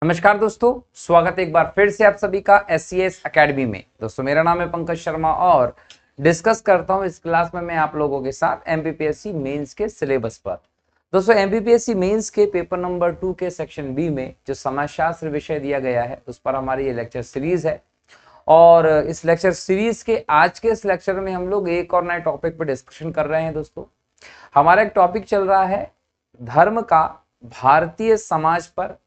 नमस्कार दोस्तों, स्वागत है एक बार फिर से आप सभी का SCS एकेडमी में। दोस्तों मेरा नाम है पंकज शर्मा और डिस्कस करता हूं इस क्लास में मैं आप लोगों के साथ MPPSC मेंस के सिलेबस पर। दोस्तों MPPSC मेंस के पेपर नंबर 2 के सेक्शन बी में जो समाजशास्त्र विषय दिया गया है उस पर हमारी ये लेक्चर सीरीज है। और इस लेक्चर सीरीज के आज के इस लेक्चर में हम लोग एक और नए टॉपिक पर डिस्कशन कर रहे हैं। दोस्तों हमारा एक टॉपिक चल रहा है धर्म का भारतीय समाज पर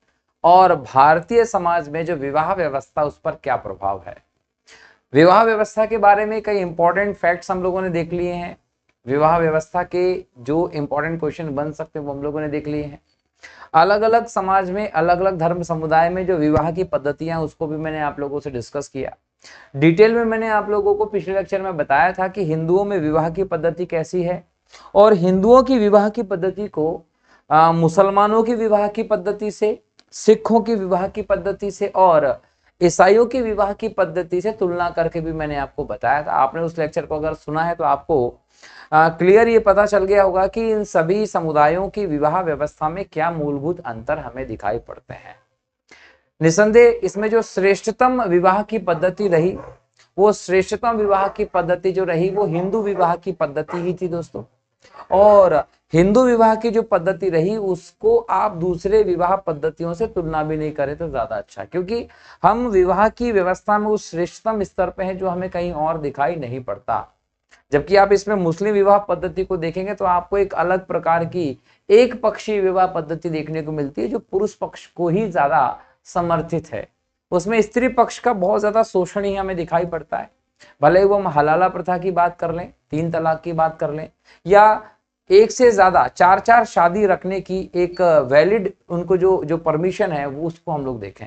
और भारतीय समाज में जो विवाह व्यवस्था उस पर क्या प्रभाव है। विवाह व्यवस्था के बारे में कई इंपॉर्टेंट फैक्ट्स हम लोगों ने देख लिए हैं। विवाह व्यवस्था के जो इंपॉर्टेंट क्वेश्चन बन सकते हैं वो हम लोगों ने देख लिए हैं। अलग अलग समाज में अलग अलग धर्म समुदाय में जो विवाह की पद्धतियां उसको भी मैंने आप लोगों से डिस्कस किया। डिटेल में मैंने आप लोगों को पिछले लेक्चर में बताया था कि हिंदुओं में विवाह की पद्धति कैसी है और हिंदुओं की विवाह की पद्धति को मुसलमानों की विवाह की पद्धति से, सिखों की विवाह की पद्धति से और ईसाइयों की विवाह की पद्धति से तुलना करके भी मैंने आपको बताया था। आपने उस लेक्चर को अगर सुना है तो आपको क्लियर ये पता चल गया होगा कि इन सभी समुदायों की विवाह व्यवस्था में क्या मूलभूत अंतर हमें दिखाई पड़ते हैं। निसंदेह इसमें जो श्रेष्ठतम विवाह की पद्धति रही वो श्रेष्ठतम विवाह की पद्धति जो रही वो हिंदू विवाह की पद्धति ही थी दोस्तों। और हिंदू विवाह की जो पद्धति रही उसको आप दूसरे विवाह पद्धतियों से तुलना भी नहीं करें तो ज्यादा अच्छा, क्योंकि हम विवाह की व्यवस्था में उस श्रेष्ठतम स्तर पे हैं जो हमें कहीं और दिखाई नहीं पड़ता। जबकि आप इसमें मुस्लिम विवाह पद्धति को देखेंगे तो आपको एक अलग प्रकार की एक पक्षीय विवाह पद्धति देखने को मिलती है जो पुरुष पक्ष को ही ज्यादा समर्थित है। उसमें स्त्री पक्ष का बहुत ज्यादा शोषण ही हमें दिखाई पड़ता है। भले वो हम हलाला प्रथा की बात कर लें, 3 तलाक की बात कर लें या एक से ज्यादा 4 शादी रखने की एक वैलिड उनको जो परमिशन है वो उसको हम लोग देखें।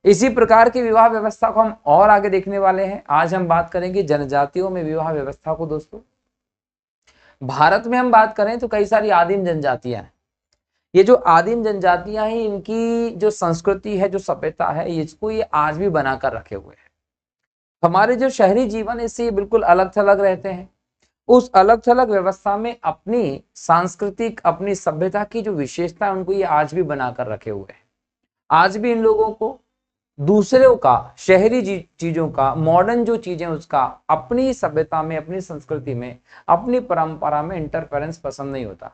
इसी प्रकार की विवाह व्यवस्था को हम और आगे देखने वाले हैं। आज हम बात करेंगे जनजातियों में विवाह व्यवस्था को। दोस्तों भारत में हम बात करें तो कई सारी आदिम जनजातियां हैं। ये जो आदिम जनजातियां हैं इनकी जो संस्कृति है, जो सभ्यता है, इसको ये आज भी बनाकर रखे हुए हैं। हमारे जो शहरी जीवन है इससे ये बिल्कुल अलग थलग रहते हैं। उस अलग थलग व्यवस्था में अपनी सांस्कृतिक, अपनी सभ्यता की जो विशेषता है उनको ये आज भी बनाकर रखे हुए हैं। आज भी इन लोगों को दूसरों का, शहरी चीजों का, मॉडर्न जो चीजें उसका अपनी सभ्यता में, अपनी संस्कृति में, अपनी परंपरा में इंटरफेरेंस पसंद नहीं होता।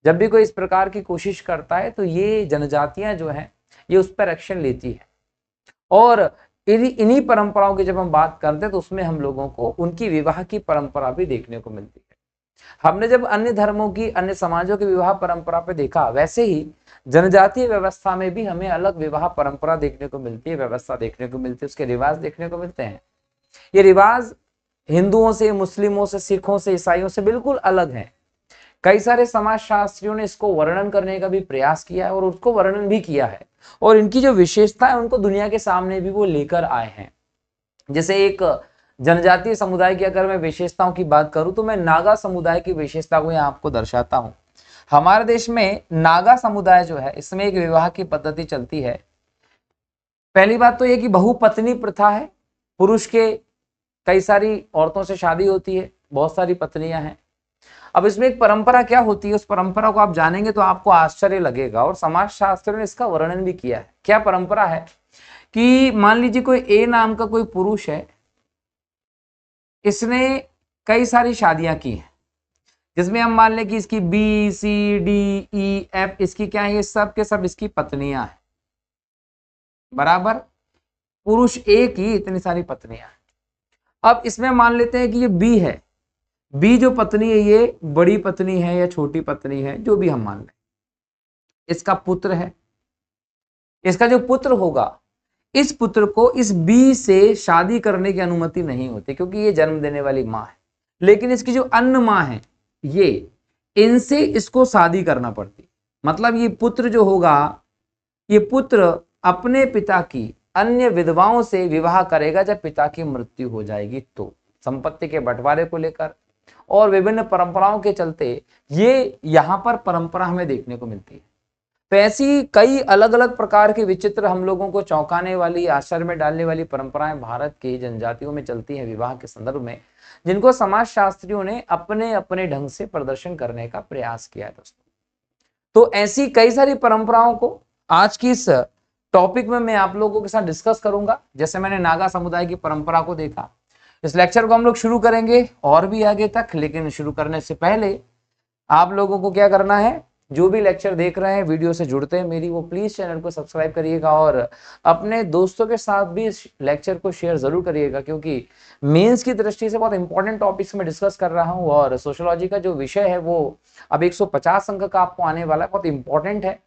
जब भी कोई इस प्रकार की कोशिश करता है तो ये जनजातियां जो है ये उस पर एक्शन लेती है। और इन्हीं परंपराओं की जब हम बात करते हैं तो उसमें हम लोगों को उनकी विवाह की परंपरा भी देखने को मिलती है। हमने जब अन्य धर्मों की, अन्य समाजों की विवाह परंपरा पे देखा, वैसे ही जनजातीय व्यवस्था में भी हमें अलग विवाह परंपरा देखने को मिलती है, व्यवस्था देखने को मिलती है, उसके रिवाज देखने को मिलते हैं। ये रिवाज हिंदुओं से, मुस्लिमों से, सिखों से, ईसाइयों से बिल्कुल अलग है। कई सारे समाजशास्त्रियों ने इसको वर्णन करने का भी प्रयास किया है और उसको वर्णन भी किया है और इनकी जो विशेषता है उनको दुनिया के सामने भी वो लेकर आए हैं। जैसे एक जनजातीय समुदाय की अगर मैं विशेषताओं की बात करूं तो मैं नागा समुदाय की विशेषता को यहाँ आपको दर्शाता हूं। हमारे देश में नागा समुदाय जो है इसमें एक विवाह की पद्धति चलती है। पहली बात तो यह कि बहुपत्नी प्रथा है। पुरुष के कई सारी औरतों से शादी होती है, बहुत सारी पत्नियां हैं। अब इसमें एक परंपरा क्या होती है, उस परंपरा को आप जानेंगे तो आपको आश्चर्य लगेगा और समाजशास्त्र ने इसका वर्णन भी किया है। क्या परंपरा है कि मान लीजिए कोई ए नाम का कोई पुरुष है, इसने कई सारी शादियां की हैं, जिसमें हम मान लें कि इसकी BCDEF इसकी क्या है, ये सब के सब इसकी पत्नियां हैं। बराबर पुरुष ए की इतनी सारी पत्नियां हैं। अब इसमें मान लेते हैं कि ये बी है। बी जो पत्नी है ये बड़ी पत्नी है या छोटी पत्नी है, जो भी हम मान लें, इसका पुत्र है। इसका जो पुत्र होगा, इस पुत्र को इस बी से शादी करने की अनुमति नहीं होती क्योंकि ये जन्म देने वाली माँ है। लेकिन इसकी जो अन्य माँ है ये, इनसे इसको शादी करना पड़ती। मतलब ये पुत्र जो होगा, ये पुत्र अपने पिता की अन्य विधवाओं से विवाह करेगा जब पिता की मृत्यु हो जाएगी तो, संपत्ति के बंटवारे को लेकर और विभिन्न परंपराओं के चलते ये यहां पर परंपरा हमें देखने को मिलती है। तो ऐसी कई अलग अलग प्रकार के विचित्र, हम लोगों को चौंकाने वाली, आश्चर्य में डालने वाली परंपराएं भारत की जनजातियों में चलती हैं विवाह के संदर्भ में, जिनको समाजशास्त्रियों ने अपने अपने ढंग से प्रदर्शन करने का प्रयास किया है दोस्तों। तो ऐसी कई सारी परंपराओं को आज की इस टॉपिक में मैं आप लोगों के साथ डिस्कस करूंगा। जैसे मैंने नागा समुदाय की परंपरा को देखा, इस लेक्चर को हम लोग शुरू करेंगे और भी आगे तक, लेकिन शुरू करने से पहले आप लोगों को क्या करना है, जो भी लेक्चर देख रहे हैं, वीडियो से जुड़ते हैं मेरी, वो प्लीज चैनल को सब्सक्राइब करिएगा और अपने दोस्तों के साथ भी इस लेक्चर को शेयर जरूर करिएगा, क्योंकि मेंस की दृष्टि से बहुत इंपॉर्टेंट टॉपिक्स में डिस्कस कर रहा हूं और सोशियोलॉजी का जो विषय है वो अब 150 अंक का आपको आने वाला है, बहुत इंपॉर्टेंट है।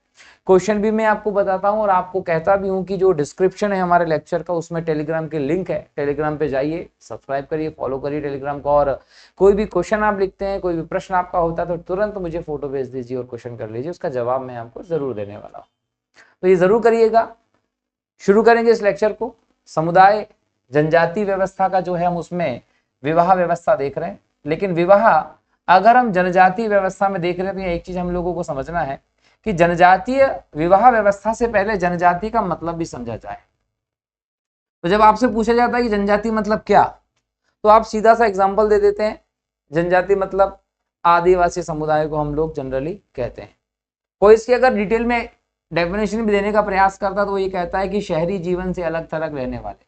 क्वेश्चन भी मैं आपको बताता हूं और आपको कहता भी हूं कि जो डिस्क्रिप्शन है हमारे लेक्चर का, उसमें टेलीग्राम के लिंक है, टेलीग्राम पे जाइए, सब्सक्राइब करिए, फॉलो करिए टेलीग्राम को। और कोई भी क्वेश्चन आप लिखते हैं, कोई भी प्रश्न आपका होता है, तो तुरंत मुझे फोटो भेज दीजिए और क्वेश्चन कर लीजिए, उसका जवाब मैं आपको जरूर देने वाला हूँ। तो ये जरूर करिएगा। शुरू करेंगे इस लेक्चर को। समुदाय जनजाति व्यवस्था का जो है, हम उसमें विवाह व्यवस्था देख रहे हैं, लेकिन विवाह अगर हम जनजाति व्यवस्था में देख रहे हैं तो एक चीज हम लोगों को समझना है कि जनजातीय विवाह व्यवस्था से पहले जनजाति का मतलब भी समझा जाए। तो जब आपसे पूछा जाता है कि जनजाति मतलब क्या, तो आप सीधा सा एग्जांपल दे देते हैं, जनजाति मतलब आदिवासी समुदाय को हम लोग जनरली कहते हैं। कोई इसकी अगर डिटेल में डेफिनेशन भी देने का प्रयास करता तो वो ये कहता है कि शहरी जीवन से अलग थलग रहने वाले,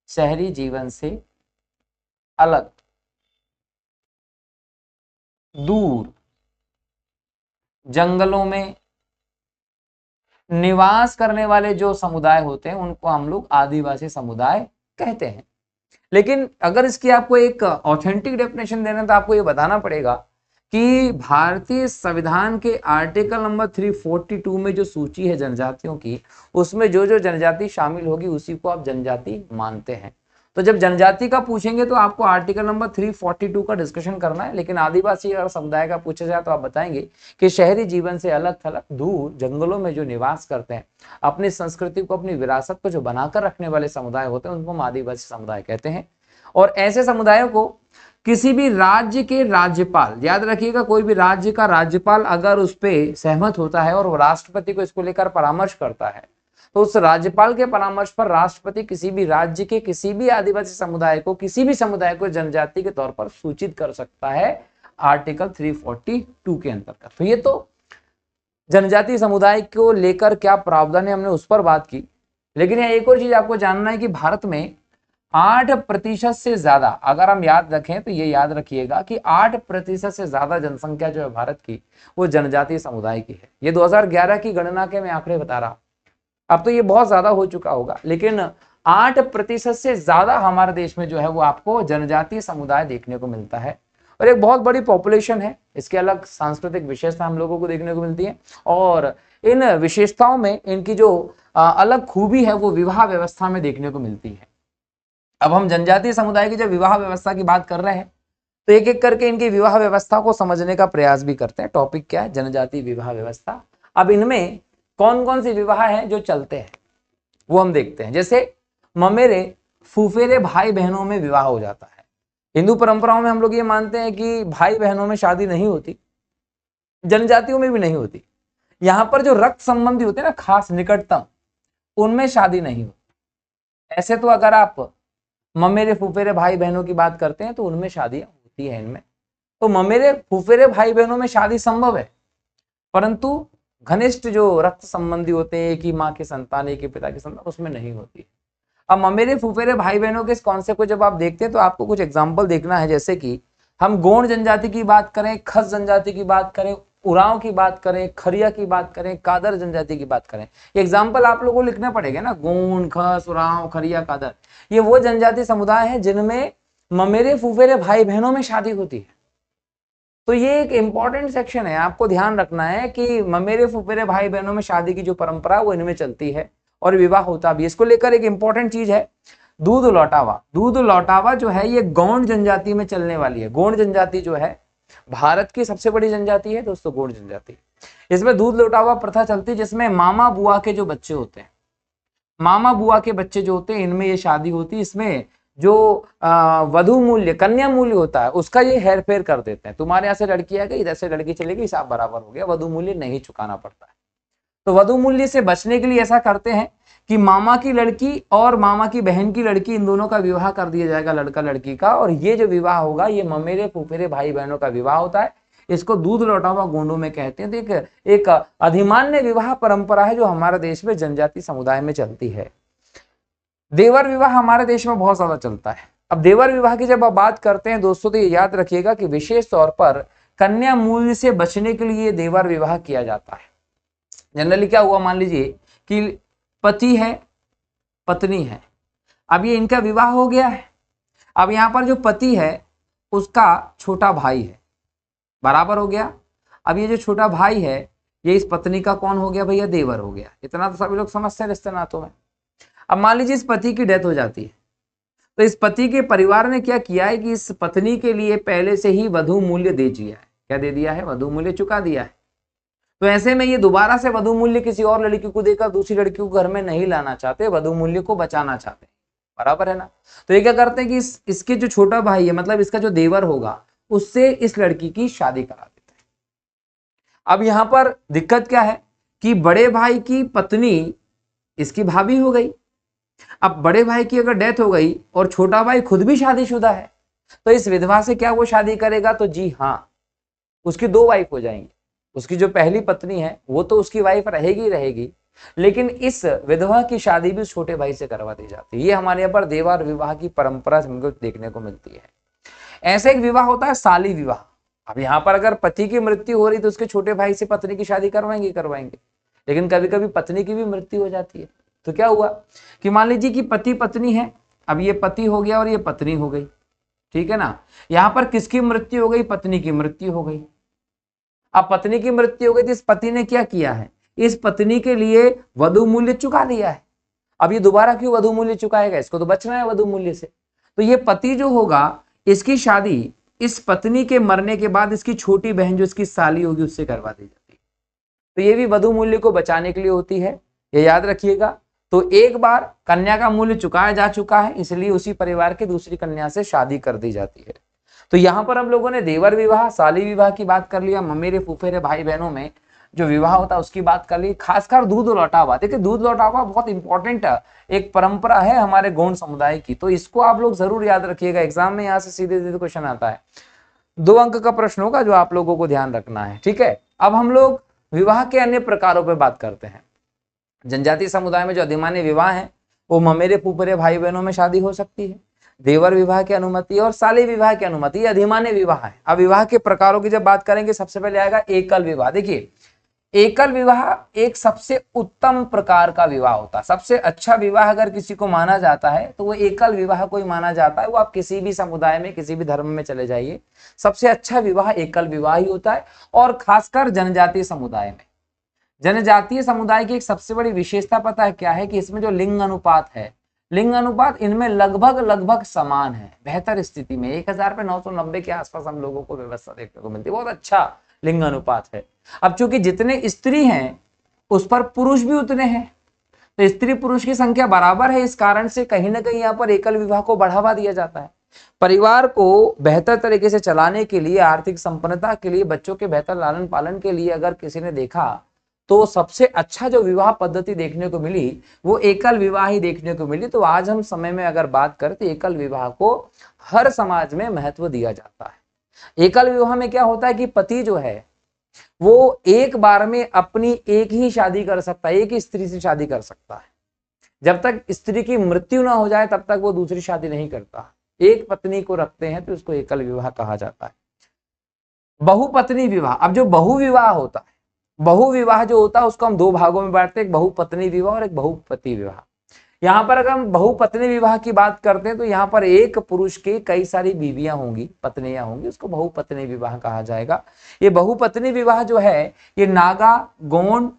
शहरी जीवन से अलग दूर जंगलों में निवास करने वाले जो समुदाय होते हैं उनको हम लोग आदिवासी समुदाय कहते हैं। लेकिन अगर इसकी आपको एक ऑथेंटिक डेफिनेशन देना तो आपको ये बताना पड़ेगा कि भारतीय संविधान के आर्टिकल नंबर 342 में जो सूची है जनजातियों की, उसमें जो जो जनजाति शामिल होगी उसी को आप जनजाति मानते हैं। तो जब जनजाति का पूछेंगे तो आपको आर्टिकल नंबर 342 का डिस्कशन करना है, लेकिन आदिवासी अगर समुदाय का पूछा जाए तो आप बताएंगे कि शहरी जीवन से अलग थलग दूर जंगलों में जो निवास करते हैं, अपनी संस्कृति को, अपनी विरासत को जो बनाकर रखने वाले समुदाय होते हैं, उनको हम आदिवासी समुदाय कहते हैं। और ऐसे समुदायों को किसी भी राज्य के राज्यपाल, याद रखिएगा, कोई भी राज्य का राज्यपाल अगर उस पर सहमत होता है और वो राष्ट्रपति को इसको लेकर परामर्श करता है, तो उस राज्यपाल के परामर्श पर राष्ट्रपति किसी भी राज्य के किसी भी आदिवासी समुदाय को, किसी भी समुदाय को जनजाति के तौर पर सूचित कर सकता है आर्टिकल 342 के अंतर्गत। तो ये तो जनजाति समुदाय को लेकर क्या प्रावधान है, हमने उस पर बात की। लेकिन यहाँ एक और चीज आपको जानना है कि भारत में 8% से ज्यादा, अगर हम याद रखें तो ये याद रखिएगा कि 8% से ज्यादा जनसंख्या जो है भारत की, वो जनजातीय समुदाय की है। ये 2011 की गणना के मैं आंकड़े बता रहा हूं, अब तो ये बहुत ज्यादा हो चुका होगा, लेकिन 8% से ज्यादा हमारे देश में जो है वो आपको जनजातीय समुदाय देखने को मिलता है। और एक बहुत बड़ी पॉपुलेशन है, इसके अलग सांस्कृतिक विशेषता हम लोगों को देखने को मिलती है, और इन विशेषताओं में इनकी जो अलग खूबी है वो विवाह व्यवस्था में देखने को मिलती है। अब हम जनजातीय समुदाय की जब विवाह व्यवस्था की बात कर रहे हैं तो एक एक करके इनकी विवाह व्यवस्था को समझने का प्रयास भी करते हैं। टॉपिक क्या है? जनजातीय विवाह व्यवस्था। अब इनमें कौन कौन से विवाह हैं जो चलते हैं वो हम देखते हैं। जैसे ममेरे फुफेरे भाई बहनों में विवाह हो जाता है। हिंदू परंपराओं में हम लोग ये मानते हैं कि भाई बहनों में शादी नहीं होती, जनजातियों में भी नहीं होती। यहां पर जो रक्त संबंधी होते हैं ना, खास निकटतम, उनमें शादी नहीं होती। ऐसे तो अगर आप ममेरे फुफेरे भाई बहनों की बात करते हैं तो उनमें शादियां होती है। इनमें तो ममेरे फुफेरे भाई बहनों में शादी संभव है, परंतु घनिष्ठ जो रक्त संबंधी होते हैं, एक ही माँ के संतान, एक ही पिता के संतान, उसमें नहीं होती। अब ममेरे फुफेरे भाई बहनों के इस कॉन्सेप्ट को जब आप देखते हैं तो आपको कुछ एग्जाम्पल देखना है। जैसे कि हम गोंड जनजाति की बात करें, खस जनजाति की बात करें, उरांव की बात करें, खरिया की बात करें, कादर जनजाति की बात करें, एग्जाम्पल आप लोगों को लिखना पड़ेगा ना। गोंड, खस, उरांव, खरिया, कादर, ये वो जनजाति समुदाय है जिनमें ममेरे फुफेरे भाई बहनों में शादी होती है। तो ये एक इंपॉर्टेंट सेक्शन है, आपको ध्यान रखना है कि ममेरे फुफेरे भाई बहनों में शादी की जो परंपरा वो इनमें चलती है और विवाह होता भी। इसको लेकर एक इंपॉर्टेंट चीज है, दूध लौटावा। दूध लौटावा जो है ये गोंड जनजाति में चलने वाली है। गोंड जनजाति जो है भारत की सबसे बड़ी जनजाति है दोस्तों, गोंड जनजाति। इसमें दूध लौटावा प्रथा चलती है, जिसमें मामा बुआ के जो बच्चे होते हैं, मामा बुआ के बच्चे जो होते हैं, इनमें ये शादी होती है। इसमें जो वधु मूल्य, कन्या मूल्य होता है, उसका ये हेर फेर कर देते हैं। तुम्हारे यहाँ से लड़की आ गई, इधर से लड़की चली गई, हिसाब बराबर हो गया, वधु मूल्य नहीं चुकाना पड़ता है। तो वधु मूल्य से बचने के लिए ऐसा करते हैं कि मामा की लड़की और मामा की बहन की लड़की, इन दोनों का विवाह कर दिया जाएगा, लड़का लड़की का। और ये जो विवाह होगा ये ममेरे फुफेरे भाई बहनों का विवाह होता है। इसको दूध लौटा हुआ गोंडों में कहते हैं। तो एक अधिमान्य विवाह परंपरा है जो हमारे देश में जनजाति समुदाय में चलती है। देवर विवाह हमारे देश में बहुत ज्यादा चलता है। अब देवर विवाह की जब आप बात करते हैं दोस्तों, तो ये याद रखिएगा कि विशेष तौर पर कन्या मूल्य से बचने के लिए देवर विवाह किया जाता है। जनरली क्या हुआ, मान लीजिए कि पति है, पत्नी है, अब ये इनका विवाह हो गया है। अब यहाँ पर जो पति है उसका छोटा भाई है, बराबर हो गया। अब ये जो छोटा भाई है ये इस पत्नी का कौन हो गया भैया, देवर हो गया। इतना तो सभी लोग समझते हैं रिश्ते नातों में। अब मान लीजिए इस पति की डेथ हो जाती है, तो इस पति के परिवार ने क्या किया है कि इस पत्नी के लिए पहले से ही वधू मूल्य दे दिया है। क्या दे दिया है, वधू मूल्य चुका दिया है। तो ऐसे में ये दोबारा से वधू मूल्य किसी और लड़की को देकर दूसरी लड़की को घर में नहीं लाना चाहते, वधू मूल्य को बचाना चाहते हैं, बराबर है ना। तो ये क्या करते हैं कि इसके जो छोटा भाई है, मतलब इसका जो देवर होगा, उससे इस लड़की की शादी करा देते हैं। अब यहां पर दिक्कत क्या है कि बड़े भाई की पत्नी इसकी भाभी हो गई। अब बड़े भाई की अगर डेथ हो गई और छोटा भाई खुद भी शादीशुदा है, तो इस विधवा से क्या वो शादी करेगा, तो जी हाँ, उसकी दो वाइफ हो जाएंगी। उसकी जो पहली पत्नी है वो तो उसकी वाइफ रहेगी रहेगी, लेकिन इस विधवा की शादी भी छोटे भाई से करवा दी जाती है। ये हमारे यहाँ पर देवर विवाह की परंपरा हमको देखने को मिलती है। ऐसे एक विवाह होता है साली विवाह। अब यहाँ पर अगर पति की मृत्यु हो रही तो उसके छोटे भाई से पत्नी की शादी करवाएंगे, लेकिन कभी कभी पत्नी की भी मृत्यु हो जाती है। तो क्या हुआ कि मान लीजिए कि पति पत्नी है, अब ये पति हो गया और ये पत्नी हो गई, ठीक है ना। यहाँ पर किसकी मृत्यु हो गई, पत्नी की मृत्यु हो गई। अब पत्नी की मृत्यु हो गई तो इस पति ने क्या किया है, इस पत्नी के लिए वधू मूल्य चुका दिया है। अब ये दोबारा क्यों वधू मूल्य चुकाएगा, इसको तो बचना है वधू मूल्य से। तो ये पति जो होगा इसकी शादी इस पत्नी के मरने के बाद इसकी छोटी बहन जो इसकी साली होगी उससे करवा दी जाती है। तो ये भी वधू मूल्य को बचाने के लिए होती है, ये याद रखिएगा। तो एक बार कन्या का मूल्य चुकाया जा चुका है, इसलिए उसी परिवार की दूसरी कन्या से शादी कर दी जाती है। तो यहाँ पर हम लोगों ने देवर विवाह, साली विवाह की बात कर लिया, ममेरे फूफेरे भाई बहनों में जो विवाह होता है उसकी बात कर ली। खासकर दूध लौटावा, देखिए दूध लौटावा बहुत इंपॉर्टेंट एक परंपरा है हमारे गौंड समुदाय की, तो इसको आप लोग जरूर याद रखिएगा। एग्जाम में यहाँ से सीधे सीधे क्वेश्चन आता है, 2 अंक का प्रश्न होगा जो आप लोगों को ध्यान रखना है, ठीक है। अब हम लोग विवाह के अन्य प्रकारों पर बात करते हैं। जनजातीय समुदाय में जो अधिमान्य विवाह है वो ममेरे फूफेरे भाई बहनों में शादी हो सकती है, देवर विवाह की अनुमति और साली विवाह की अनुमति, ये अधिमान्य विवाह है। अब विवाह के प्रकारों की जब बात करेंगे सबसे पहले आएगा एकल विवाह। देखिए एकल विवाह एक सबसे उत्तम प्रकार का विवाह होता है। सबसे अच्छा विवाह अगर किसी को माना जाता है तो वो एकल विवाह को ही माना जाता है। वो आप किसी भी समुदाय में किसी भी धर्म में चले जाइए, सबसे अच्छा विवाह एकल विवाह ही होता है। और खासकर जनजातीय समुदाय में, जनजातीय समुदाय की एक सबसे बड़ी विशेषता पता है क्या है कि इसमें जो लिंग अनुपात है, लिंग अनुपात इनमें लगभग समान है। बेहतर स्थिति में 1000 पे 990 के आसपास हम लोगों को व्यवस्था देखने को मिलती है, बहुत अच्छा लिंग अनुपात है। अब चूंकि जितने स्त्री हैं उस पर पुरुष भी उतने हैं, तो स्त्री पुरुष की संख्या बराबर है, इस कारण से कहीं ना कहीं यहाँ पर एकल विवाह को बढ़ावा दिया जाता है। परिवार को बेहतर तरीके से चलाने के लिए, आर्थिक संपन्नता के लिए, बच्चों के बेहतर लालन पालन के लिए अगर किसी ने देखा तो सबसे अच्छा जो विवाह पद्धति देखने को मिली वो एकल विवाह ही देखने को मिली। तो आज हम समय में अगर बात करें तो एकल विवाह को हर समाज में महत्व दिया जाता है। एकल विवाह में क्या होता है कि पति जो है वो एक बार में अपनी एक ही शादी कर सकता है, एक ही स्त्री से शादी कर सकता है। जब तक स्त्री की मृत्यु ना हो जाए तब तक वो दूसरी शादी नहीं करता, एक पत्नी को रखते हैं, तो उसको एकल विवाह कहा जाता है। बहुपत्नी विवाह, अब जो बहु विवाह होता है, बहु विवाह जो होता है उसको हम 2 भागों में बांटते हैं, एक बहुपत्नी विवाह और एक बहुपति विवाह। यहाँ पर अगर हम बहुपत्नी विवाह की बात करते हैं तो यहाँ पर एक पुरुष की कई सारी बीवियां होंगी, पत्नियां होंगी, उसको बहुपत्नी विवाह कहा जाएगा। ये बहुपत्नी विवाह जो है ये नागा, गोंड,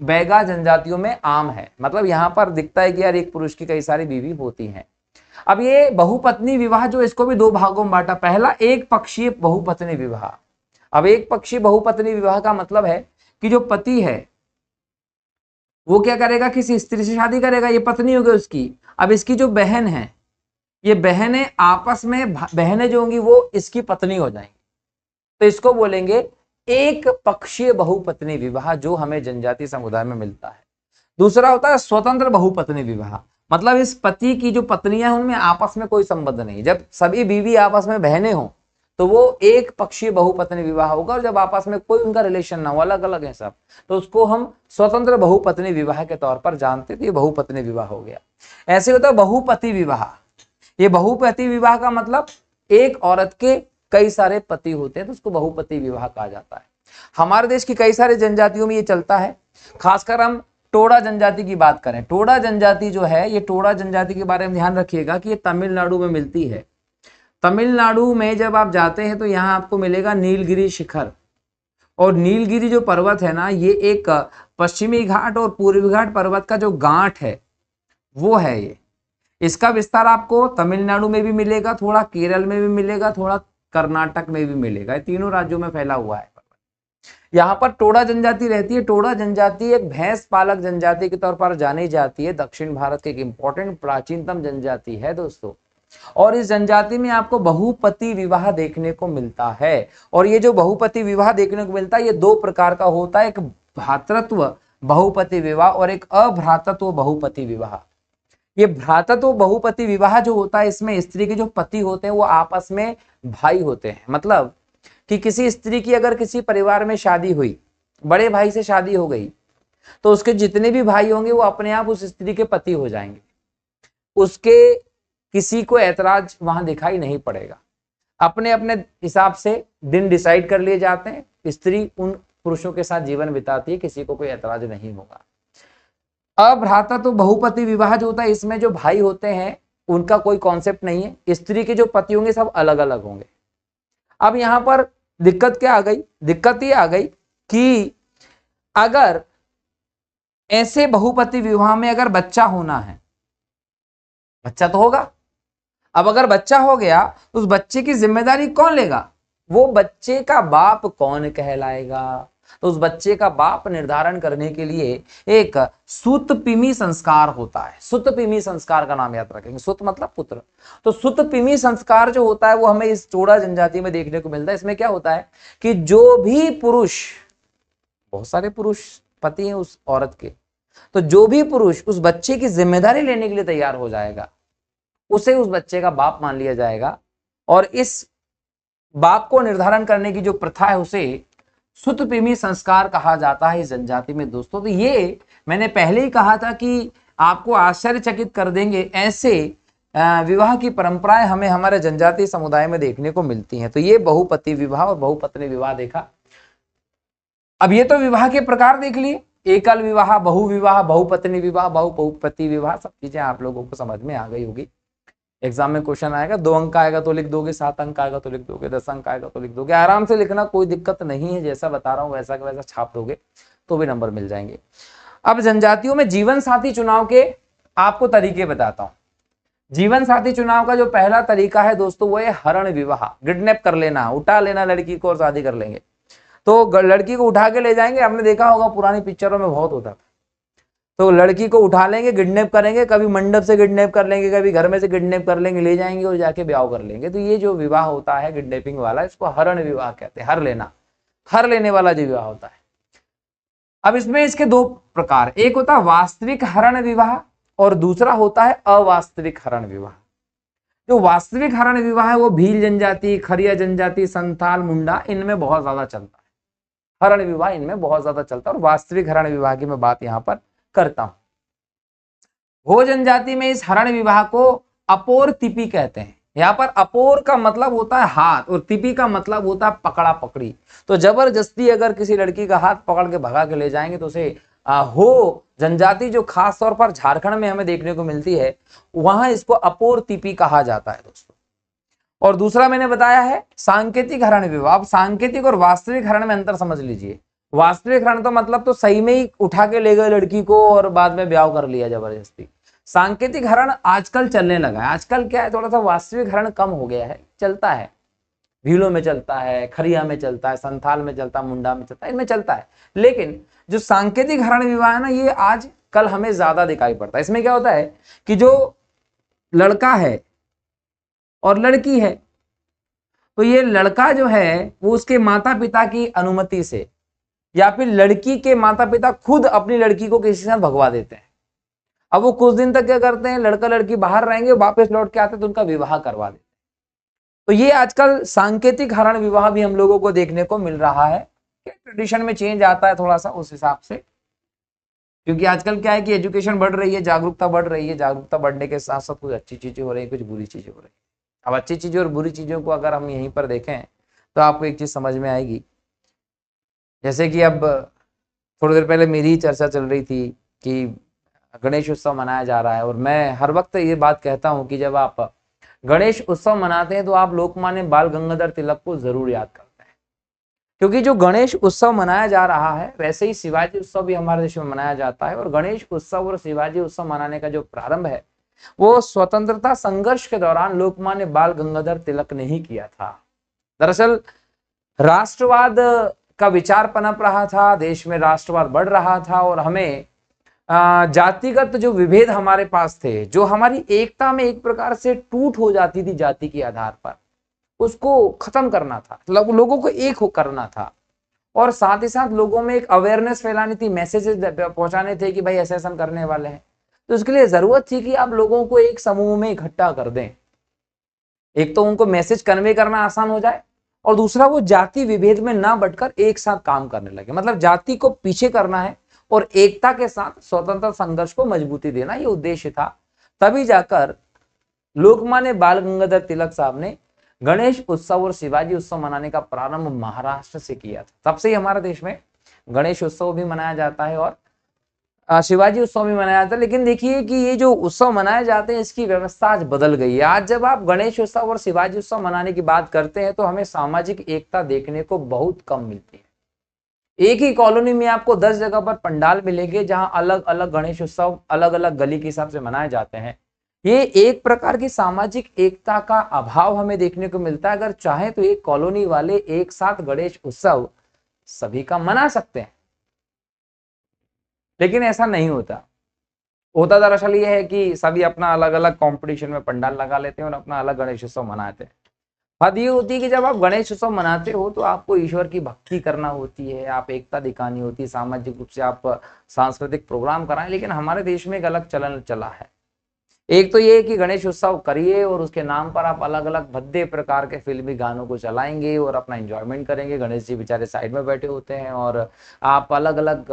बैगा जनजातियों में आम है। मतलब यहाँ पर दिखता है कि यार एक पुरुष की कई सारी बीवी होती हैं। अब ये बहुपत्नी विवाह जो, इसको भी 2 भागों में बांटा। पहला एक पक्षीय बहुपत्नी विवाह। अब एक पक्षीय बहुपत्नी विवाह का मतलब है कि जो पति है वो क्या करेगा, किसी स्त्री से शादी करेगा, ये पत्नी हो गई उसकी। अब इसकी जो बहन है, ये बहनें आपस में, बहनें जो होंगी वो इसकी पत्नी हो जाएंगी, तो इसको बोलेंगे एक पक्षीय बहुपत्नी विवाह, जो हमें जनजातीय समुदाय में मिलता है। दूसरा होता है स्वतंत्र बहुपत्नी विवाह। मतलब इस पति की जो पत्नियां हैं उनमें आपस में कोई संबंध नहीं, जब सभी बीवी आपस में बहनें हों तो वो एक पक्षीय बहुपत्नी विवाह होगा, और जब आपस में कोई उनका रिलेशन ना हो, अलग अलग है सब, तो उसको हम स्वतंत्र बहुपत्नी विवाह के तौर पर जानते थे। ये बहुपत्नी विवाह हो गया। ऐसे होता है बहुपति विवाह। ये बहुपति विवाह का मतलब एक औरत के कई सारे पति होते हैं, तो उसको बहुपति विवाह कहा जाता है। हमारे देश की कई सारे जनजातियों में ये चलता है। खासकर हम टोडा जनजाति की बात करें, टोडा जनजाति जो है, ये टोडा जनजाति के बारे में ध्यान रखिएगा कि ये तमिलनाडु में मिलती है। तमिलनाडु में जब आप जाते हैं तो यहाँ आपको मिलेगा नीलगिरी शिखर, और नीलगिरी जो पर्वत है ना, ये एक पश्चिमी घाट और पूर्वी घाट पर्वत का जो गांठ है वो है ये। इसका विस्तार आपको तमिलनाडु में भी मिलेगा, थोड़ा केरल में भी मिलेगा, थोड़ा कर्नाटक में भी मिलेगा। ये तीनों राज्यों में फैला हुआ है। यहाँ पर टोडा जनजाति रहती है। टोडा जनजाति एक भैंस पालक जनजाति के तौर पर जानी जाती है। दक्षिण भारत की एक इंपॉर्टेंट प्राचीनतम जनजाति है दोस्तों, और इस जनजाति में आपको बहुपति विवाह देखने को मिलता है। और ये जो बहुपति विवाह देखने को मिलता है, ये दो प्रकार का होता है, एक भ्रातृत्व बहुपति विवाह और एक अभ्रातृत्व बहुपति विवाह। ये भ्रातृत्व बहुपति विवाह जो होता है, इसमें स्त्री के जो पति होते हैं वो आपस में भाई होते हैं। मतलब कि किसी स्त्री की अगर किसी परिवार में शादी हुई, बड़े भाई से शादी हो गई, तो उसके जितने भी भाई होंगे वो अपने आप उस स्त्री के पति हो जाएंगे। उसके किसी को ऐतराज वहां दिखाई नहीं पड़ेगा। अपने अपने हिसाब से दिन डिसाइड कर लिए जाते हैं, स्त्री उन पुरुषों के साथ जीवन बिताती है, किसी को कोई ऐतराज नहीं होगा। अभ्रातृत्व तो बहुपति विवाह जो होता है, इसमें जो भाई होते हैं उनका कोई कॉन्सेप्ट नहीं है। स्त्री के जो पति होंगे सब अलग अलग होंगे। अब यहां पर दिक्कत क्या आ गई? दिक्कत ये आ गई कि अगर ऐसे बहुपति विवाह में अगर बच्चा होना है, बच्चा तो होगा। अब अगर बच्चा हो गया तो उस बच्चे की जिम्मेदारी कौन लेगा? वो बच्चे का बाप कौन कहलाएगा? तो उस बच्चे का बाप निर्धारण करने के लिए एक सुतपिमी संस्कार होता है। सुतपिमी संस्कार का नाम याद रखेंगे। सुत मतलब पुत्र। तो सुतपिमी संस्कार जो होता है वो हमें इस टोडा जनजाति में देखने को मिलता है। इसमें क्या होता है कि जो भी पुरुष, बहुत सारे पुरुष पति हैं उस औरत के, तो जो भी पुरुष उस बच्चे की जिम्मेदारी लेने के लिए तैयार हो जाएगा, उसे उस बच्चे का बाप मान लिया जाएगा। और इस बाप को निर्धारण करने की जो प्रथा है उसे सुतपिमी संस्कार कहा जाता है इस जनजाति में दोस्तों। तो ये मैंने पहले ही कहा था कि आपको आश्चर्यचकित कर देंगे, ऐसे विवाह की परंपराएं हमें हमारे जनजातीय समुदाय में देखने को मिलती हैं। तो ये बहुपति विवाह और बहुपत्नी विवाह देखा। अब ये तो विवाह के प्रकार देख लिए, एकल विवाह, बहु विवाह, बहुपत्नी विवाह, बहुपति विवाह, सब चीजें आप लोगों को समझ में आ गई होगी। एग्जाम में क्वेश्चन आएगा, 2 अंक आएगा तो लिख दोगे, 7 अंक आएगा तो लिख दोगे, 10 अंक आएगा तो लिख दोगे। आराम से लिखना, कोई दिक्कत नहीं है। जैसा बता रहा हूं वैसा का वैसा छाप दोगे तो भी नंबर मिल जाएंगे। अब जनजातियों में जीवन साथी चुनाव के आपको तरीके बताता हूं। जीवन साथी चुनाव का जो पहला तरीका है दोस्तों वो है हरण विवाह। किडनैप कर लेना, उठा लेना लड़की को और शादी कर लेंगे। तो लड़की को उठा के ले जाएंगे, आपने देखा होगा पुरानी पिक्चरों में बहुत होता था। तो लड़की को उठा लेंगे, किडनैप करेंगे, कभी मंडप से किडनैप कर लेंगे, कभी घर में से किडनैप कर लेंगे, ले जाएंगे और जाके ब्याह कर लेंगे। तो ये जो विवाह होता है किडनैपिंग वाला, इसको हरण विवाह कहते हैं। हर लेना, हर लेने वाला जो विवाह होता है। अब इसमें इसके 2 प्रकार, एक होता है वास्तविक हरण विवाह और दूसरा होता है अवास्तविक हरण विवाह। जो वास्तविक हरण विवाह है वो भील जनजाति, खरिया जनजाति, संथाल, मुंडा, इनमें बहुत ज्यादा चलता है। हरण विवाह इनमें बहुत ज्यादा चलता है। और वास्तविक हरण विवाह की मैं बात यहाँ पर करता हूं। हो जनजाति में इस हरण विवाह को अपोर तिपी कहते हैं। यहाँ पर अपोर का मतलब होता है हाथ और तिपी का मतलब होता है पकड़ा पकड़ी। तो जबरदस्ती अगर किसी लड़की का हाथ पकड़ के भगा के ले जाएंगे तो उसे हो जनजाति जो खास तौर पर झारखंड में हमें देखने को मिलती है, वहां इसको अपोर तिपी कहा जाता है दोस्तों। और दूसरा मैंने बताया है सांकेतिक हरण विवाह। अब सांकेतिक और वास्तविक हरण में अंतर समझ लीजिए। वास्तविक हरण तो मतलब तो सही में ही उठा के ले गए लड़की को और बाद में ब्याह कर लिया जबरदस्ती। सांकेतिक हरण आजकल चलने लगा है। आजकल क्या है, थोड़ा सा वास्तविक हरण कम हो गया है, चलता है, भीलों में चलता है, खरिया में चलता है, संथाल में चलता है, मुंडा में चलता है, इनमें चलता है। लेकिन जो सांकेतिक हरण विवाह है ना, ये आज कल हमें ज्यादा दिखाई पड़ता है। इसमें क्या होता है कि जो लड़का है और लड़की है, तो ये लड़का जो है वो उसके माता पिता की अनुमति से या फिर लड़की के माता पिता खुद अपनी लड़की को किसी से भगवा देते हैं। अब वो कुछ दिन तक क्या करते हैं, लड़का लड़की बाहर रहेंगे, वापस लौट के आते तो उनका विवाह करवा देते हैं। तो ये आजकल सांकेतिक हरण विवाह भी हम लोगों को देखने को मिल रहा है, ट्रेडिशन में चेंज आता है थोड़ा सा उस हिसाब से, क्योंकि आजकल क्या है कि एजुकेशन बढ़ रही है, जागरूकता बढ़ रही है, जागरूकता बढ़ने के साथ साथ कुछ अच्छी चीजें हो रही है, कुछ बुरी चीजें हो रही है। अब अच्छी चीजों और बुरी चीजों को अगर हम यहीं पर देखें तो आपको एक चीज समझ में आएगी। जैसे कि अब थोड़ी देर पहले मेरी ही चर्चा चल रही थी कि गणेश उत्सव मनाया जा रहा है, और मैं हर वक्त ये बात कहता हूं कि जब आप गणेश उत्सव मनाते हैं तो आप लोकमान्य बाल गंगाधर तिलक को जरूर याद करते हैं, क्योंकि जो गणेश उत्सव मनाया जा रहा है वैसे ही शिवाजी उत्सव भी हमारे देश में मनाया जाता है। और गणेश उत्सव और शिवाजी उत्सव मनाने का जो प्रारंभ है वो स्वतंत्रता संघर्ष के दौरान लोकमान्य बाल गंगाधर तिलक ने ही किया था। दरअसल राष्ट्रवाद का विचार पनप रहा था, देश में राष्ट्रवाद बढ़ रहा था, और हमें जातिगत जो विभेद हमारे पास थे, जो हमारी एकता में एक प्रकार से टूट हो जाती थी जाति के आधार पर, उसको खत्म करना था, लोगों को एक करना था, और साथ ही साथ लोगों में एक अवेयरनेस फैलानी थी, मैसेजेस पहुंचाने थे कि भाई ऐसा ऐसा करने वाले हैं। तो उसके लिए जरूरत थी कि आप लोगों को एक समूह में इकट्ठा कर दें, एक तो उनको मैसेज कन्वे करना आसान हो जाए, और दूसरा वो जाति विभेद में ना बटकर एक साथ काम करने लगे। मतलब जाति को पीछे करना है और एकता के साथ स्वतंत्रता संघर्ष को मजबूती देना, ये उद्देश्य था। तभी जाकर लोकमान्य बाल गंगाधर तिलक साहब ने गणेश उत्सव और शिवाजी उत्सव मनाने का प्रारंभ महाराष्ट्र से किया था। तब से ही हमारे देश में गणेश उत्सव भी मनाया जाता है और शिवाजी उत्सव भी मनाया जाता है। लेकिन देखिए कि ये जो उत्सव मनाए जाते हैं इसकी व्यवस्था आज बदल गई है। आज जब आप गणेश उत्सव और शिवाजी उत्सव मनाने की बात करते हैं तो हमें सामाजिक एकता देखने को बहुत कम मिलती है। एक ही कॉलोनी में आपको 10 जगह पर पंडाल मिलेंगे जहां अलग अलग गणेश उत्सव अलग अलग गली के हिसाब से मनाए जाते हैं। ये एक प्रकार की सामाजिक एकता का अभाव हमें देखने को मिलता है। अगर चाहे तो एक कॉलोनी वाले एक साथ गणेश उत्सव सभी का मना सकते हैं, लेकिन ऐसा नहीं होता। होता दरअसल ये है कि सभी अपना अलग अलग कंपटीशन में पंडाल लगा लेते हैं और अपना अलग गणेश उत्सव मनाते हैं। बात ये होती है कि जब आप गणेश उत्सव मनाते हो तो आपको ईश्वर की भक्ति करना होती है, आप एकता दिखानी होती है, सामाजिक रूप से आप सांस्कृतिक प्रोग्राम कराएं। लेकिन हमारे देश में एक अलग चलन चला है। एक तो ये कि गणेश उत्सव करिए और उसके नाम पर आप अलग अलग भद्दे प्रकार के फिल्मी गानों को चलाएंगे और अपना एंजॉयमेंट करेंगे। गणेश जी बेचारे साइड में बैठे होते हैं और आप अलग अलग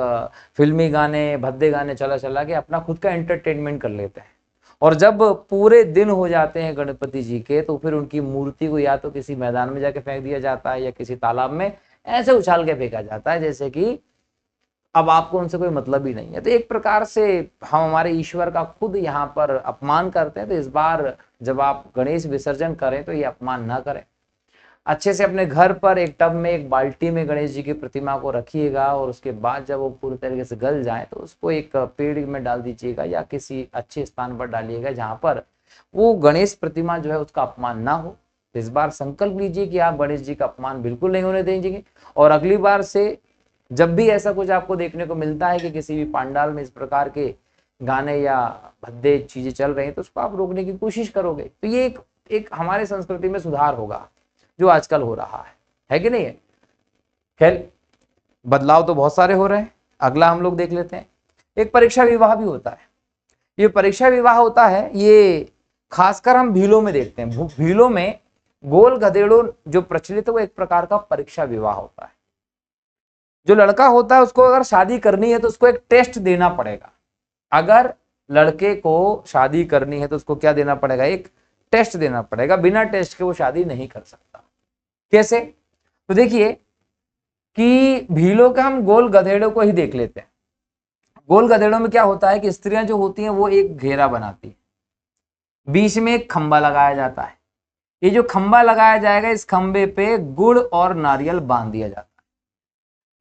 फिल्मी गाने भद्दे गाने चला चला के अपना खुद का एंटरटेनमेंट कर लेते हैं। और जब पूरे दिन हो जाते हैं गणपति जी के तो फिर उनकी मूर्ति को या तो किसी मैदान में जाके फेंक दिया जाता है या किसी तालाब में ऐसे उछाल के फेंका जाता है जैसे कि अब आपको उनसे कोई मतलब ही नहीं है। तो एक प्रकार से हम हमारे ईश्वर का खुद यहाँ पर अपमान करते हैं। तो इस बार जब आप गणेश विसर्जन करें तो ये अपमान ना करें। अच्छे से अपने घर पर एक टब में एक बाल्टी में गणेश जी की प्रतिमा को रखिएगा और उसके बाद जब वो पूरी तरीके से गल जाए तो उसको एक पेड़ में डाल दीजिएगा या किसी अच्छे स्थान पर डालिएगा जहाँ पर वो गणेश प्रतिमा जो है उसका अपमान ना हो। इस बार संकल्प लीजिए कि आप गणेश जी का अपमान बिल्कुल नहीं होने देंगे। और अगली बार से जब भी ऐसा कुछ आपको देखने को मिलता है कि किसी भी पंडाल में इस प्रकार के गाने या भद्दे चीजें चल रही हैं तो उसको आप रोकने की कोशिश करोगे तो ये एक हमारे संस्कृति में सुधार होगा जो आजकल हो रहा है कि नहीं है। खैर बदलाव तो बहुत सारे हो रहे हैं। अगला हम लोग देख लेते हैं। एक परीक्षा विवाह भी होता है। ये परीक्षा विवाह होता है ये खासकर हम भीलों में देखते हैं। भीलों में गोल गधेड़ों जो प्रचलित है वो एक प्रकार का परीक्षा विवाह होता है। जो लड़का होता है उसको अगर शादी करनी है तो उसको एक टेस्ट देना पड़ेगा। अगर लड़के को शादी करनी है तो उसको क्या देना पड़ेगा, एक टेस्ट देना पड़ेगा। बिना टेस्ट के वो शादी नहीं कर सकता। कैसे, तो देखिए कि भीलों के हम गोल गधेड़ों को ही देख लेते हैं। गोल गधेड़ों में क्या होता है कि स्त्रियां जो होती हैं वो एक घेरा बनाती है, बीच में एक खंबा लगाया जाता है। ये जो खंबा लगाया जाएगा इस खंबे पे गुड़ और नारियल बांध दिया जाता है।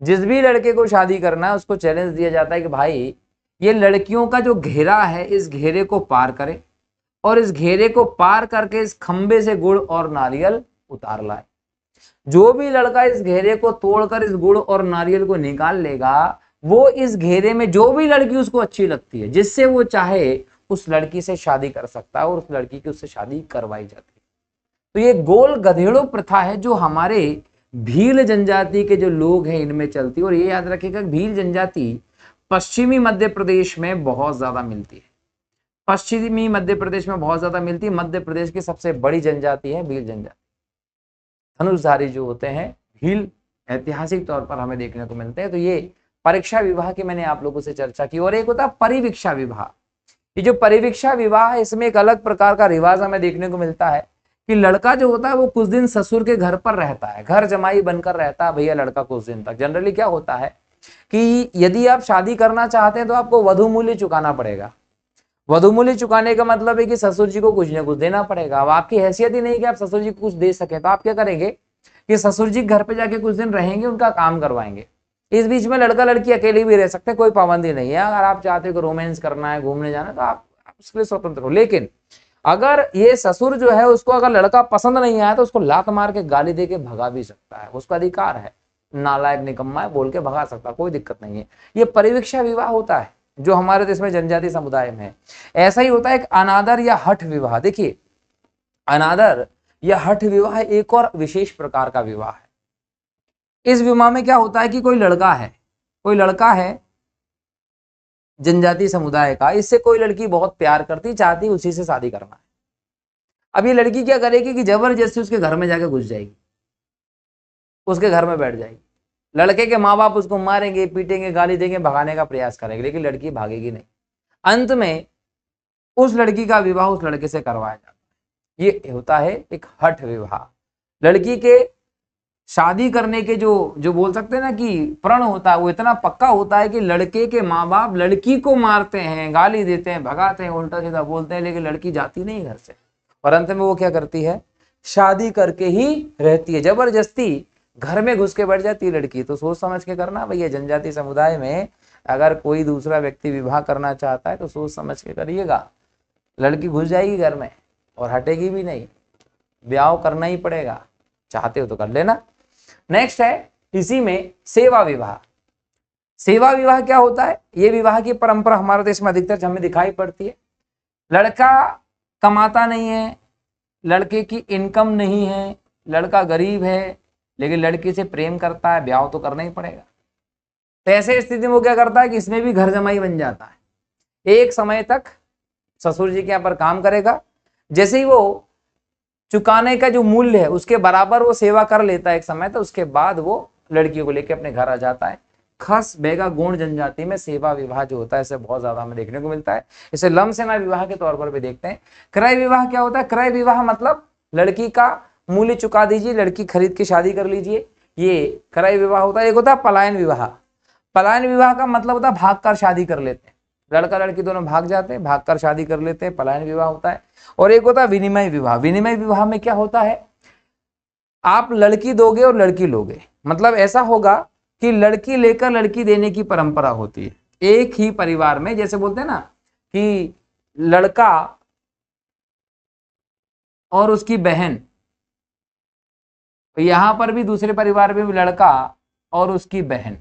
जिस भी लड़के को शादी करना है उसको चैलेंज दिया जाता है कि भाई ये लड़कियों का जो घेरा है इस घेरे को पार करे और इस घेरे को पार करके इस खंबे से गुड़ और नारियल उतार लाए। जो भी लड़का इस घेरे को तोड़कर इस गुड़ और नारियल को निकाल लेगा वो इस घेरे में जो भी लड़की उसको अच्छी लगती है जिससे वो चाहे उस लड़की से शादी कर सकता है और उस लड़की की उससे शादी करवाई जाती है। तो ये गोल गधेड़ों प्रथा है जो हमारे भील जनजाति के जो लोग हैं इनमें चलती है। और ये याद रखिएगा भील जनजाति पश्चिमी मध्य प्रदेश में बहुत ज्यादा मिलती है। पश्चिमी मध्य प्रदेश में बहुत ज्यादा मिलती है। मध्य प्रदेश की सबसे बड़ी जनजाति है भील जनजाति। धनुषधारी जो होते हैं भील ऐतिहासिक तौर पर हमें देखने को मिलते हैं। तो ये परीक्षा विवाह की मैंने आप लोगों से चर्चा की। और एक होता है परिवीक्षा विवाह। ये जो परिवीक्षा विवाह है इसमें एक अलग प्रकार का रिवाज हमें देखने को मिलता है कि लड़का जो होता है वो कुछ दिन ससुर के घर पर रहता है, घर जमाई बनकर रहता है भैया लड़का कुछ दिन तक। जनरली क्या होता है कि यदि आप शादी करना चाहते हैं तो आपको वधु मूल्य चुकाना पड़ेगा। वधु मूल्य चुकाने का मतलब है कि ससुर जी को कुछ ना कुछ देना पड़ेगा। अब आपकी हैसियत ही नहीं कि आप ससुर जी को कुछ दे सके, तो आप क्या करेंगे कि ससुर जी घर पे जाके कुछ दिन रहेंगे, उनका काम करवाएंगे। इस बीच में लड़का लड़की अकेले भी रह सकते हैं, कोई पाबंदी नहीं है। अगर आप चाहते हो कि रोमांस करना है, घूमने जाना है, तो आप उसके लिए स्वतंत्र हो। लेकिन अगर ये ससुर जो है उसको अगर लड़का पसंद नहीं आया तो उसको लात मार के गाली दे के भगा भी सकता है, उसका अधिकार है। नालायक निकम्मा है बोल के भगा सकता है, कोई दिक्कत नहीं है। ये परिवीक्षा विवाह होता है जो हमारे देश में जनजाति समुदाय में है। ऐसा ही होता है एक अनादर या हठ विवाह। देखिए अनादर या हठ विवाह एक और विशेष प्रकार का विवाह है। इस विवाह में क्या होता है कि कोई लड़का है जनजाति समुदाय का, इससे कोई लड़की बहुत प्यार करती, चाहती उसी से शादी करना है। अब ये लड़की क्या करेगी कि जबरदस्ती उसके घर में जाके घुस जाएगी, उसके घर में बैठ जाएगी। लड़के के माँ बाप उसको मारेंगे, पीटेंगे, गाली देंगे, भगाने का प्रयास करेंगे, लेकिन लड़की भागेगी नहीं। अंत में उस लड़की का विवाह उस लड़के से करवाया जाता है। ये होता है एक हठ विवाह। लड़की के शादी करने के जो बोल सकते हैं ना कि प्रण होता है वो इतना पक्का होता है कि लड़के के माँ बाप लड़की को मारते हैं, गाली देते हैं, भगाते हैं, उल्टा सीधा बोलते हैं, लेकिन लड़की जाती नहीं घर से। और अंत में वो क्या करती है, शादी करके ही रहती है। जबरदस्ती घर में घुस के बैठ जाती है लड़की। तो सोच समझ के करना भैया, जनजाति समुदाय में अगर कोई दूसरा व्यक्ति विवाह करना चाहता है तो सोच समझ के करिएगा। लड़की घुस जाएगी घर में और हटेगी भी नहीं, ब्याह करना ही पड़ेगा। चाहते हो तो कर लेना। नेक्स्ट है इसी में सेवा विवाह। सेवा विवाह क्या होता है, ये विवाह की परंपरा हमारे देश में अधिकतर हमें दिखाई पड़ती है। लड़का कमाता नहीं है, लड़के की इनकम नहीं है, लड़का गरीब है, लेकिन लड़की से प्रेम करता है, ब्याह तो करना ही पड़ेगा। तो ऐसे स्थिति में वो क्या करता है कि इसमें भी घर जमाई बन जाता है। एक समय तक ससुर जी के यहाँ पर काम करेगा, जैसे ही वो चुकाने का जो मूल्य है उसके बराबर वो सेवा कर लेता है एक समय, तो उसके बाद वो लड़की को लेकर अपने घर आ जाता है। खस बेगा गोंड जनजाति में सेवा विवाह जो होता है इसे बहुत ज्यादा हमें देखने को मिलता है। इसे लमसेना विवाह के तौर पर भी देखते हैं। क्रय विवाह क्या होता है, क्रय विवाह मतलब लड़की का मूल्य चुका दीजिए, लड़की खरीद के शादी कर लीजिए, ये क्रय विवाह होता है। एक होता है पलायन विवाह। पलायन विवाह का मतलब होता है भाग कर शादी कर लेते हैं, लड़का लड़की दोनों भाग जाते हैं, भाग कर शादी कर लेते हैं, पलायन विवाह होता है। और एक होता है विनिमय विवाह। विनिमय विवाह में क्या होता है, आप लड़की दोगे और लड़की लोगे, मतलब ऐसा होगा कि लड़की लेकर लड़की देने की परंपरा होती है एक ही परिवार में। जैसे बोलते हैं ना कि लड़का और उसकी बहन, तो यहां पर भी दूसरे परिवार में भी लड़का और उसकी बहन,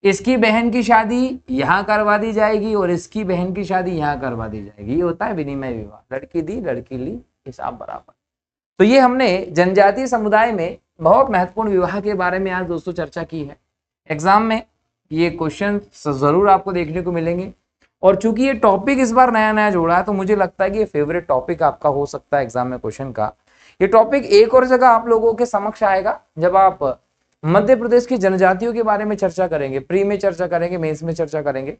इसकी बहन की शादी यहां करवा दी जाएगी और इसकी बहन की शादी यहां करवा दी जाएगी। ये होता है विनिमय विवाह। लड़की दी लड़की ली, हिसाब बराबर। तो ये हमने जनजातीय समुदाय में बहुत महत्वपूर्ण विवाह के बारे में आज दोस्तों चर्चा की है। एग्जाम में ये क्वेश्चन जरूर आपको देखने को मिलेंगे। और चूंकि ये टॉपिक इस बार नया नया जोड़ा है तो मुझे लगता है कि ये फेवरेट टॉपिक आपका हो सकता है एग्जाम में क्वेश्चन का। ये टॉपिक एक और जगह आप लोगों के समक्ष आएगा जब आप मध्य प्रदेश की जनजातियों के बारे में चर्चा करेंगे, प्री में चर्चा करेंगे, मेंस में चर्चा करेंगे,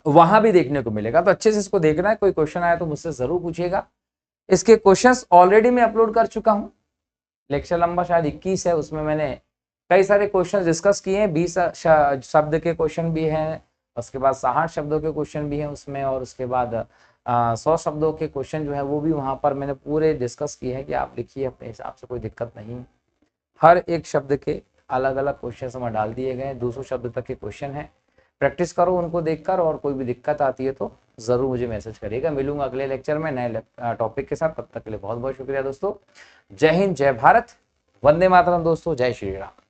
वहां भी देखने को मिलेगा। तो अच्छे से इसको देखना है। कोई क्वेश्चन आया तो मुझसे जरूर पूछिएगा। इसके क्वेश्चंस ऑलरेडी मैं अपलोड कर चुका हूं। लेक्चर लंबा शायद 21 है, उसमें मैंने कई सारे क्वेश्चन डिस्कस किए हैं। 20 शब्द के क्वेश्चन भी हैं, उसके बाद 60 शब्दों के क्वेश्चन भी हैं उसमें, और उसके बाद 100 शब्दों के क्वेश्चन जो है वो भी वहां पर मैंने पूरे डिस्कस किए हैं कि आप लिखिए अपने हिसाब से, कोई दिक्कत नहीं। हर एक शब्द के अलग अलग क्वेश्चन समझ डाल दिए गए। 200 शब्द तक के क्वेश्चन है। प्रैक्टिस करो उनको देखकर, और कोई भी दिक्कत आती है तो जरूर मुझे मैसेज करिएगा। मिलूंगा अगले लेक्चर में नए टॉपिक के साथ। तब तक के लिए बहुत बहुत शुक्रिया दोस्तों। जय हिंद, जय भारत, वंदे मातरम दोस्तों, जय श्री राम।